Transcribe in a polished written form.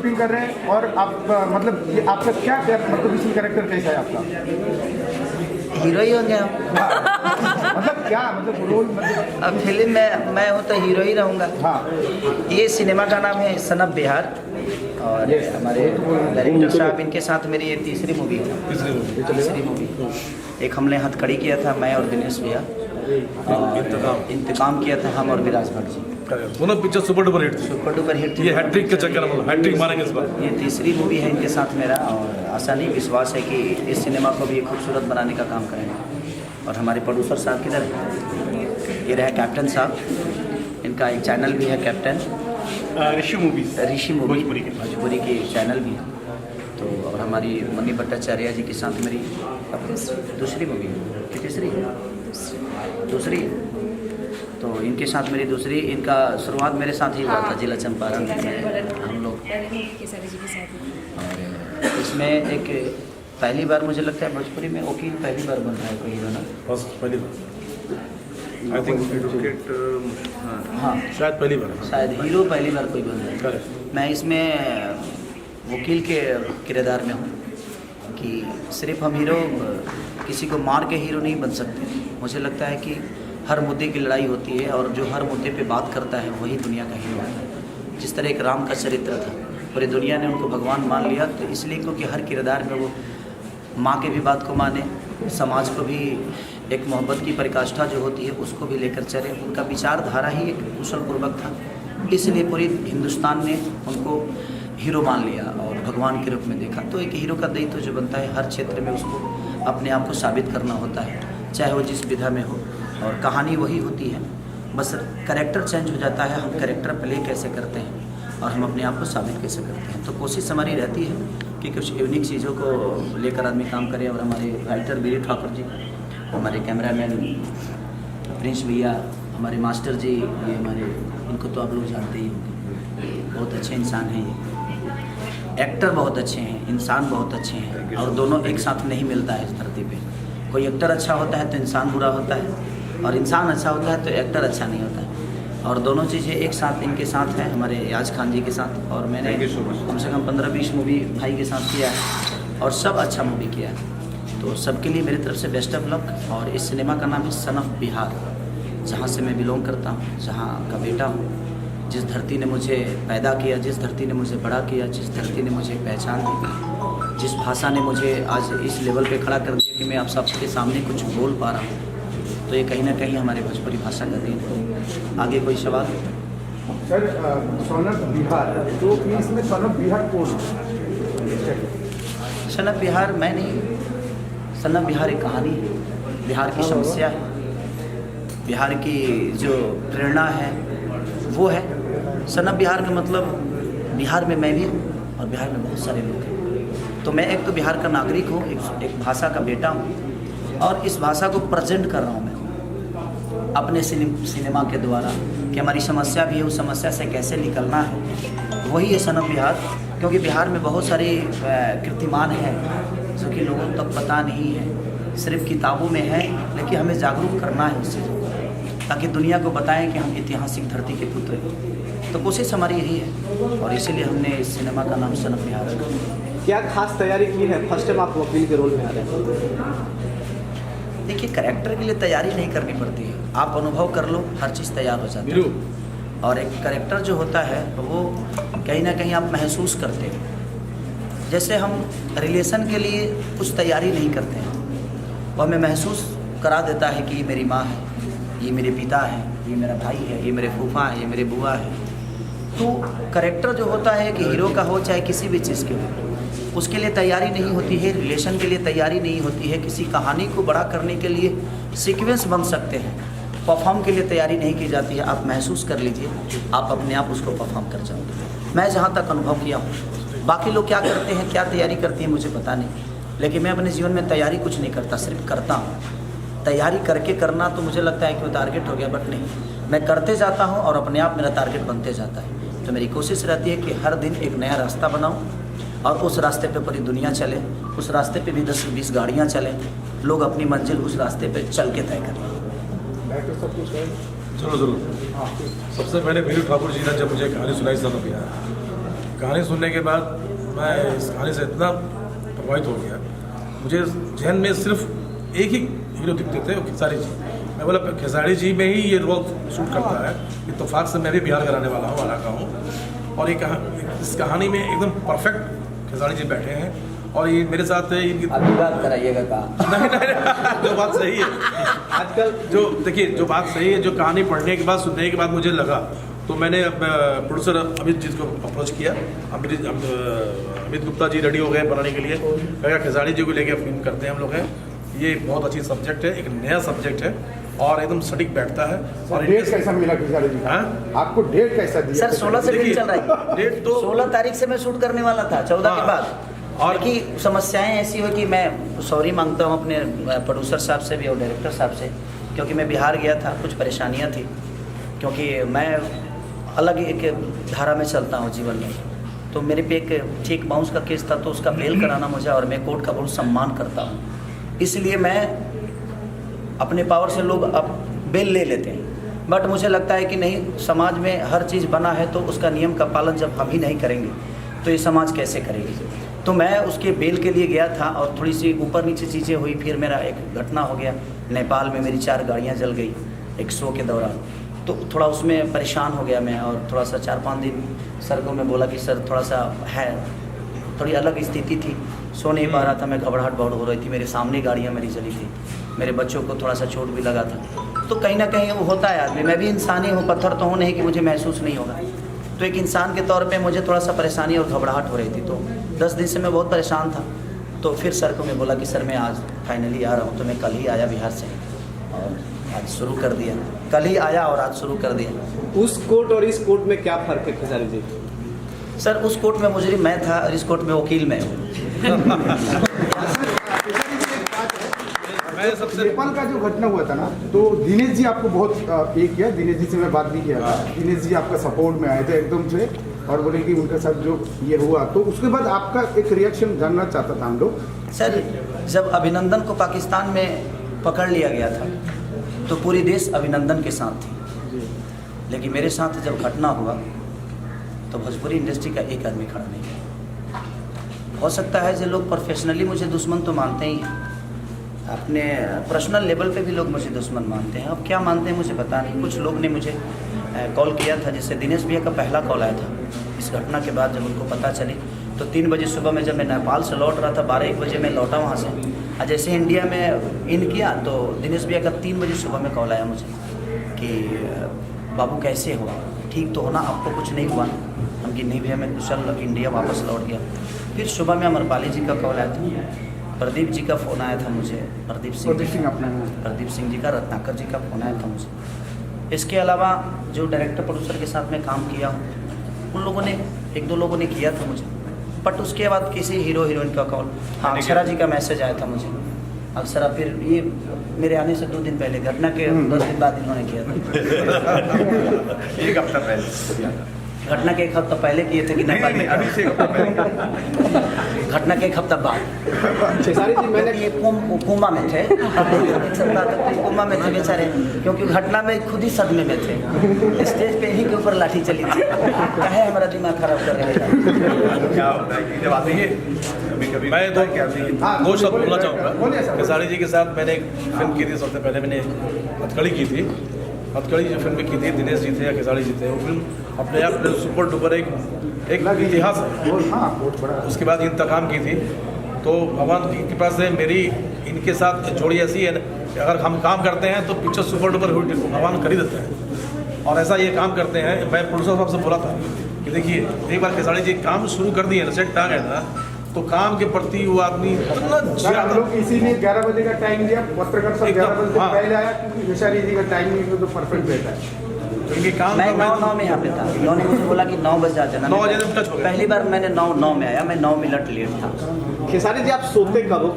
Shooting कर रहे हैं और आप मतलब ये आपका क्या मतलब इसमें कैरेक्टर कैसा है आपका? हीरो ही होंगे हम। मतलब क्या मतलब रोल मतलब? अब फिल्म में मैं हूँ तो हीरो ही रहूँगा। हाँ, ये सिनेमा का नाम है सन ऑफ बिहार और हमारे डायरेक्टर साहब इनके साथ मेरी ये तीसरी मूवी है। तीसरी मूवी एक हमने हथकड़ी किया था मैं और दिनेश भैया, और इंतकाम किया था हम और विराज भट्ट जी। दोनों पिक्चर सुपर डुपर हिट थी। सुपर डुपर हिट थी। ये हैट्रिक के चक्कर में हैट्रिक मारेंगे इस बार। ये तीसरी मूवी है इनके साथ मेरा, और आशा नहीं विश्वास है कि इस सिनेमा को भी खूबसूरत बनाने का काम करेंगे। और हमारे प्रोड्यूसर साहब किधर है? ये रहे कैप्टन साहब, इनका एक चैनल भी है कैप्टन ऋषि मूवी भोजपुरी की चैनल भी है। तो और हमारी मनी भट्टाचार्य जी के साथ मेरी दूसरी मूवी है कि दूसरी तो इनके साथ मेरी दूसरी, इनका शुरुआत मेरे साथ ही हुआ था जिला चंपारण में हम लोग। और इसमें एक पहली बार मुझे लगता है भोजपुरी में वकील पहली बार बन रहा है कोई हीरो ना। पहली बार आई थिंक एडवोकेट, हाँ शायद पहली बार, शायद हीरो पहली बार कोई बन रहा है। मैं इसमें वकील के किरदार में हूँ कि सिर्फ हम हीरो किसी को मार के हीरो नहीं बन सकते। मुझे लगता है कि हर मुद्दे की लड़ाई होती है और जो हर मुद्दे पे बात करता है वही दुनिया का हीरो होता है। जिस तरह एक राम का चरित्र था, पूरी दुनिया ने उनको भगवान मान लिया, तो इसलिए क्योंकि हर किरदार में वो माँ के भी बात को माने, समाज को भी एक मोहब्बत की परिकाष्ठा जो होती है उसको भी लेकर चले। उनका विचारधारा ही एक कुशलपूर्वक था, इसलिए पूरी हिंदुस्तान ने उनको हीरो मान लिया और भगवान के रूप में देखा। तो एक हीरो का दायित्व जो बनता है हर क्षेत्र में उसको अपने आप को साबित करना होता है, चाहे वो जिस विधा में हो, और कहानी वही होती है, बस कैरेक्टर चेंज हो जाता है। हम कैरेक्टर प्ले कैसे करते हैं और हम अपने आप को साबित कैसे करते हैं। तो कोशिश हमारी रहती है कि कुछ यूनिक चीज़ों को लेकर आदमी काम करे। और हमारे राइटर वीर ठाकुर जी, हमारे कैमरामैन प्रिंस भैया, हमारे मास्टर जी, ये हमारे इनको तो आप लोग जानते ही होंगे, बहुत अच्छे इंसान हैं। ये एक्टर बहुत अच्छे हैं, इंसान बहुत अच्छे हैं, और दोनों एक साथ नहीं मिलता है इस धरती पे। कोई एक्टर अच्छा होता है तो इंसान बुरा होता है, और इंसान अच्छा होता है तो एक्टर अच्छा नहीं होता है। और दोनों चीज़ें एक साथ इनके साथ हैं, हमारे याज खान जी के साथ। और मैंने कम से कम 15-20 मूवी भाई के साथ किया है और सब अच्छा मूवी किया है। तो सबके लिए मेरी तरफ से बेस्ट ऑफ लक। और इस सिनेमा का नाम है सन ऑफ बिहार, जहाँ से मैं बिलोंग करता हूँ, जहाँ का बेटा हूँ, जिस धरती ने मुझे पैदा किया, जिस धरती ने मुझे बड़ा किया, जिस धरती ने मुझे पहचान दी, जिस भाषा ने मुझे आज इस लेवल पे खड़ा कर दिया कि मैं आप सबके सामने कुछ बोल पा रहा हूँ। तो ये कहीं ना कहीं हमारी भोजपुरी भाषा का देन है। आगे कोई सवाल? सर सन ऑफ बिहार, तो इसमें सन ऑफ बिहार कौन है? सन ऑफ बिहार मैं नहीं, सन ऑफ बिहार एक कहानी है, बिहार की समस्या है, बिहार की जो प्रेरणा है वो है। सन ऑफ बिहार का मतलब बिहार में मैं भी हूँ और बिहार में बहुत सारे लोग हैं। तो मैं एक तो बिहार का नागरिक हूँ, एक भाषा का बेटा हूँ, और इस भाषा को प्रेजेंट कर रहा हूँ मैं अपने सिनेमा के द्वारा कि हमारी समस्या भी है, उस समस्या से कैसे निकलना है, वही है सन ऑफ बिहार। क्योंकि बिहार में बहुत सारे कीर्तिमान हैं जो कि लोगों तक पता नहीं है, सिर्फ किताबों में है, लेकिन हमें जागरूक करना है उस चीज़ों को, ताकि दुनिया को बताएं कि हम ऐतिहासिक धरती के पुत्र हैं। तो कोशिश हमारी यही है, और इसीलिए हमने इस सिनेमा का नाम सन ऑफ बिहार रखा। क्या खास तैयारी की है? फर्स्ट टाइम आप वकील के रोल में आ रहे हैं। देखिए, कैरेक्टर के लिए तैयारी नहीं करनी पड़ती है, आप अनुभव कर लो, हर चीज़ तैयार हो जाती है। और एक कैरेक्टर जो होता है वो कहीं ना कहीं आप महसूस करते हैं। जैसे हम रिलेशन के लिए कुछ तैयारी नहीं करते हैं, वो हमें महसूस करा देता है कि ये मेरी माँ है, ये मेरे पिता है, ये मेरा भाई है, ये मेरे फूफा है, ये मेरे बुआ है। तो कैरेक्टर जो होता है कि हीरो का हो चाहे किसी भी चीज़ के हो, उसके लिए तैयारी नहीं होती है, रिलेशन के लिए तैयारी नहीं होती है, किसी कहानी को बड़ा करने के लिए सीक्वेंस बन सकते हैं, परफॉर्म के लिए तैयारी नहीं की जाती है। आप महसूस कर लीजिए, आप अपने आप उसको परफॉर्म कर जाओगे। मैं जहाँ तक अनुभव किया हूँ, बाकी लोग क्या करते हैं, क्या तैयारी करती हैं, मुझे पता नहीं, लेकिन मैं अपने जीवन में तैयारी कुछ नहीं करता, सिर्फ करता हूँ। तैयारी करके करना तो मुझे लगता है कि वो टारगेट हो गया, बट नहीं, मैं करते जाता हूँ और अपने आप मेरा टारगेट बनते जाता है। तो मेरी कोशिश रहती है कि हर दिन एक नया रास्ता बनाऊँ और उस रास्ते पे पूरी दुनिया चले, उस रास्ते पे भी 10-20 गाड़ियाँ चलें, लोग अपनी मंजिल उस रास्ते पे चल के तय करें। जरूर। सबसे पहले वीरू ठाकुर जी ने जब मुझे कहानी सुनाई सन ऑफ बिहार, कहानी सुनने के बाद मैं इस कहानी से इतना प्रभावित हो गया, मुझे जहन में सिर्फ एक ही हीरो दिखते थे, वो खेसारी जी। मैं बोला खेसारी जी में ही ये रोल शूट करता है। इत्तेफाक से मैं भी बिहार का रहने वाला हूँ, इलाका हूँ, और इस कहानी में एकदम परफेक्ट खेसारी जी बैठे हैं। और ये मेरे साथ इनकी अभी बात कराइएगा कहा नहीं, जो बात सही है आजकल, जो देखिए जो बात सही है, जो कहानी पढ़ने के बाद सुनने के बाद मुझे लगा, तो मैंने प्रोड्यूसर अमित जी को अप्रोच किया। अमित गुप्ता जी रेडी हो गए बनाने के लिए। कहा खेसारी जी को लेके फिल्म करते हैं हम लोग हैं, ये बहुत अच्छी सब्जेक्ट है, एक नया सब्जेक्ट है और एकदम सटीक बैठता है। और डेट कैसा मिला खेसारी जी? आपको डेट कैसा दिया? सर 16 से दिन चल रहा है। डेट तो 16 तारीख से मैं शूट करने वाला था, 14 के बाद। और की समस्याएं ऐसी हुई कि मैं सॉरी मांगता हूं अपने प्रोड्यूसर साहब से भी और डायरेक्टर साहब से, क्योंकि मैं बिहार गया था, कुछ परेशानियां थी, क्योंकि मैं अलग एक धारा में चलता हूं जीवन में। तो मेरे पे एक चेक बाउंस का केस था, तो उसका बेल कराना मुझे, और मैं कोर्ट का बहुत सम्मान करता हूँ, इसलिए मैं अपने पावर से लोग अब बेल ले लेते हैं। बट मुझे लगता है कि नहीं, समाज में हर चीज़ बना है तो उसका नियम का पालन जब हम ही नहीं करेंगे तो ये समाज कैसे करेगी। तो मैं उसके बेल के लिए गया था और थोड़ी सी ऊपर नीचे चीज़ें हुई। फिर मेरा एक घटना हो गया, नेपाल में मेरी 4 गाड़ियाँ जल गई एक शो के दौरान, तो थोड़ा उसमें परेशान हो गया मैं। और थोड़ा सा 4-5 दिन सर को मैं बोला कि सर थोड़ा सा है, थोड़ी अलग स्थिति थी, सो नहीं पा रहा था मैं, घबराहट बहुत हो रही थी, मेरे सामने गाड़ियाँ मेरी जली थी, मेरे बच्चों को थोड़ा सा चोट भी लगा था। तो कहीं ना कहीं वो होता है आदमी, मैं भी इंसान ही हूँ, पत्थर तो हूँ नहीं कि मुझे महसूस नहीं होगा। तो एक इंसान के तौर पे मुझे थोड़ा सा परेशानी और घबराहट हो रही थी। तो 10 दिन से मैं बहुत परेशान था। तो फिर सर को मैं बोला कि सर मैं आज फाइनली आ रहा हूँ। तो मैं कल ही आया बिहार से और आज शुरू कर दिया, कल ही आया और आज शुरू कर दिया। उस कोर्ट और इस कोर्ट में क्या फ़र्क है खेसारी जी? सर उस कोर्ट में मुजरिम मैं था और इस कोर्ट में वकील मैं हूँ। नेपाल का जो घटना हुआ था ना, तो दिनेश जी आपको बहुत ये किया, दिनेश जी से मैं बात भी किया था, दिनेश जी आपका सपोर्ट में आए थे एकदम से और बोले कि उनके साथ जो ये हुआ, तो उसके बाद आपका एक रिएक्शन जानना चाहता था हम लोग। सर जब अभिनंदन को पाकिस्तान में पकड़ लिया गया था तो पूरी देश अभिनंदन के साथ थी, लेकिन मेरे साथ जब घटना हुआ तो भोजपुरी इंडस्ट्री का एक आदमी खड़ा नहीं है। हो सकता है जो लोग प्रोफेशनली मुझे दुश्मन तो मानते ही हैं, अपने पर्सनल लेवल पे भी लोग मुझे दुश्मन मानते हैं। अब क्या मानते हैं मुझे पता नहीं। कुछ लोग ने मुझे कॉल किया था, जिससे दिनेश भैया का पहला कॉल आया था इस घटना के बाद। जब उनको पता चली तो 3 बजे सुबह में, जब मैं नेपाल से लौट रहा था, 12-1 बजे मैं लौटा वहाँ से, और जैसे इंडिया में इन किया तो दिनेश भैया का 3 बजे सुबह में कॉल आया मुझे कि बाबू कैसे हुआ, ठीक तो होना, आपको कुछ नहीं हुआ? हम कि नहीं भैया मैं कुशल इंडिया वापस लौट गया। फिर सुबह में अमरपाली जी का कॉल आया था, प्रदीप जी का फ़ोन आया था मुझे, प्रदीप सिंह जी का, रत्नाकर जी का फ़ोन आया था मुझे। इसके अलावा जो डायरेक्टर प्रोड्यूसर के साथ मैं काम किया हूँ, उन लोगों ने 1-2 लोगों ने किया था मुझे। बट उसके बाद किसी हीरो हीरोइन का कॉल, हाँ अक्षरा जी का मैसेज आया था मुझे। अक्षरा फिर ये मेरे आने से 2 दिन पहले, घटना के 10 दिन बाद इन्होंने किया था। 1 हफ्ता पहले घटना के 1 हफ्ता पहले किए थे कि नेपाल में? अभी से 1 हफ्ता पहले। घटना के 1 हफ्ता बाद। खेसारी जी मैंने ये कोमा में थे, कोमा में थे बेचारे, क्योंकि घटना में खुद ही सदमे में थे। स्टेज पे ही के ऊपर लाठी चली थी। कहे हमारा दिमाग खराब कर रहे हैं। क्या होता है कि जब आते हैं कभी मैं तो दो शब्द बोलना चाहूँगा। खेसारी जी के साथ मैंने एक फिल्म की थी, सबसे पहले मैंने हथकड़ी की थी। हथकड़ी जो फिल्म की थी, दिनेश जी थे या खेसारी जी थे, वो फिल्म अपने आप में सुपर डुपर एक इतिहास है। उसके बाद इंतकाम की थी, तो भगवान की कृपा से मेरी इनके साथ जोड़ी ऐसी है कि अगर हम काम करते हैं तो पिक्चर सुपर डुपर भगवान कर ही देते हैं। और ऐसा ये काम करते हैं। मैं प्रोड्यूसर साहब से बोला था कि देखिए एक बार खेसारी जी काम शुरू कर दिए ना, सेट आ गया था, तो काम के प्रति वो आदमी हम लोग इसीलिए 11 बजे का टाइम दिया, पत्रकार सब 11 बजे से पहले आया, क्योंकि खेसारी जी का टाइमिंग तो परफेक्ट रहता है। क्योंकि काम मैं 9 में यहाँ पे था, इन्होंने मुझे बोला कि 9 बजे आ जाना। 9 बजे टच हो गया। पहली बार मैंने 9 में आया, मैं 9 मिनट लेट था। खेसारी जी आप सोते कब हो?